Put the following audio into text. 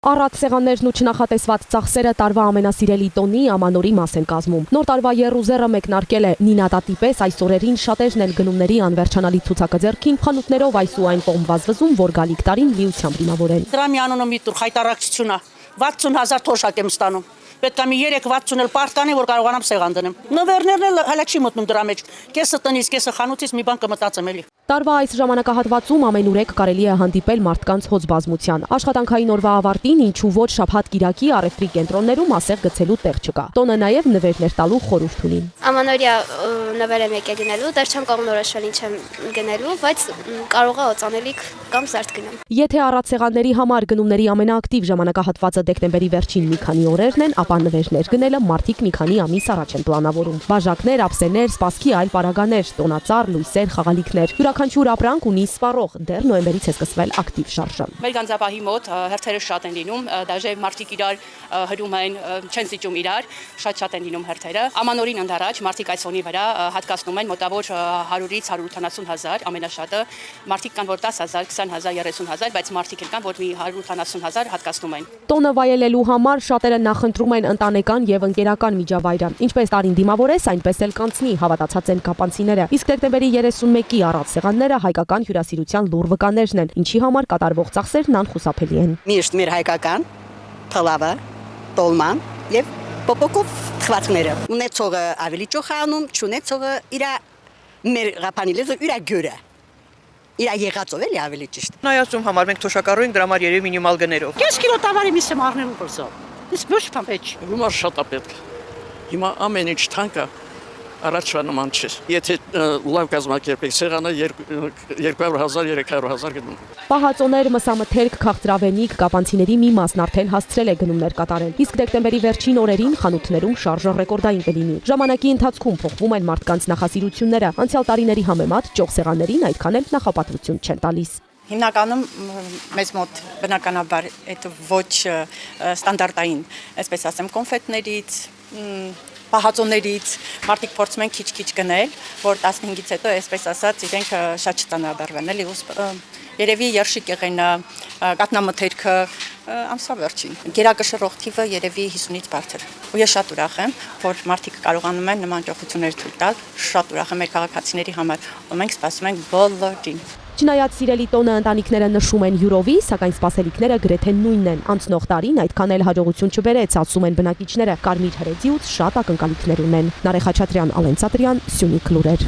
Առատ սեղաններն ու չնախատեսված ծախսերը տարվա ամենասիրելի տոնի ամանորի մաս են կազմում։ Նոր տարվա եռուզեռը մեկնարկել է Նինա տատի պես այս օրերին շատերն էլ գնումների անվերջանալի ցուցակը ձեռքին խանութներով այս ու այն կողմ վազվզում, որ գալիք տարին լիությամբ դիմավորեն։ Դրա մի անունը մի տուր խայտարակցությունա 60,000 թոշակ եմ ստանում։ Պետք է մի 3-60 էլ պարտ կանի, որ կարողանամ սեղան դնեմ։ Նվերներն էլ հələ չի մտնում դրա մեջ։ Կեսը տնից, կեսը խանութից մի բան կմտածեմ էլի։ Տարվա այս ժամանակահատվածում ամենուրեք կարելի է հանդիպել մարդկանց հոծբազմության։ Աշխատանքային օրվա ավարտին ինչու ոչ շաբաթ կիրակի առևտրի կենտրոններում ասեղ գցելու տեղ չկա։ Տոնը նաև նվերներ տալու խորհուրդ ունի։ Ամանորյա նվեր եմ եկել գնելու, դեռ չեմ կողմնորոշվել ինչ եմ գնելու, բայց կարող է օծանելիք կամ զարդ գնամ։ Եթե առատ սեղանների համար գնումների ամենաակտիվ ժամանակահատվածը դեկտեմբերի վերջին մի քանի օրերն են, ապա նվերներ գնելը մարդիկ մի քանի ամիս առաջ են պլանավորում։ Բաժակներ, ափսեներ, սպասքի այլ պարագաներ, տոնածառ, լույսեր, խաղալիքներ։ Յուրաքանչյուր ապրանք ունի սպառող, դեռ նոյեմբերից է սկսվել ակտիվ շարժը։ Մեր գանձապահի մոտ հերթերը շատ են լինում, դաժե մարդիկ իրար հրում են, չեն զիջում իրար, շատ են լինում հերթերը։ Ամանորին ընդառաջ մարդիկ այս ֆոնի վրա հատկացնում են մոտավոր 100-ից 180,000 ամենաշատը։ Մարդիկ կան, որ 10,000, 20,000, 30,000, բայց մարդիկ կան, որ մի 180,000 հատկացնում են։ Տոնը վայելելու համար շատերը նախընտրում են ընտանեկան եւ ընկերական միջավայրը։ Ինչպես տարին դիմավորես, այնպես էլ կանցնի, հավատացած են կապանցիները։ Իսկ դեկտեմբերի 31-ի առատ սեղանները հայկական հյուրասիրության լուռ վկաներն են, ինչի համար կատարվող ծախսերն անխուսափելի են։ Միշտ մեր հայկական թլավը, տոլման եւ պոպոկով խվածքները։ Ունեցողը ավելի ճոխանում, չունեցողը իր մեր գապանիլեզը իր գյուրը։ Իր եղածով էլի ավելի ճիշտ։ Նայածում համար մենք թոշակառու ենք դրա համար երևի մինիմալ գներով։ 5 կիլո տավարի միս եմ առնելու փորձով։ Իսկ ոչ փամփեջ։ Գումար շատ է պետք։ Հիմա ամեն ինչ թանկ է, առաջվա նման չէ։ Եթե լավ կազմակերպեք սեղանը 200,000, 300,000 գնում։ Պահածոներ, մսամթերք, քաղցրավենիք, կապանցիների մի մասն արդեն հասցրել է գնումներ կատարել։ Իսկ դեկտեմբերի վերջին օրերին խանութներում շարժը ռեկորդային կլինի։ Ժամանակի ընթացքում փոխվում են մարդկանց նախասիրությունները։ Անցյալ տարիների համեմատ ճոխ սեղաններին այդքան էլ նախապատվություն չեն տալիս։ Հիմնականում մեզ մոտ բնականաբար այդ ոչ ստանդարտային, այսպես ասեմ, կոնֆետներից, պահածոներից մարդիկ փորձում են քիչ-քիչ գնել, որ 15-ից հետո, այսպես ասած, իրենք շատ չտանաբերվեն, էլի երևի երշիկ եղենը, կատնամթերքը ամսվա վերջին։ Գերակշռող թիվը երևի 50-ից բարձր։ Ու ես շատ ուրախ եմ, որ մարդիկ կարողանում են նման ճոխություններ թույլ տալ, շատ ուրախ եմ մեր քաղաքացիների համար, ու մենք սպասում ենք բոլորին։ Չնայած սիրելի տոնը ընտանիքները նշում են յուրովի, սակայն սպասելիքները գրեթե նույնն են։ Անցնող տարին այդքան էլ հաջողություն չբերեց, ասում են բնակիչները։ Կարմիր հրեձիուց շատ ակնկալիքներ ունեն։ Նարեխ Խաչատրյան, Ալեն Սատրյան, Սյունիք լուրեր։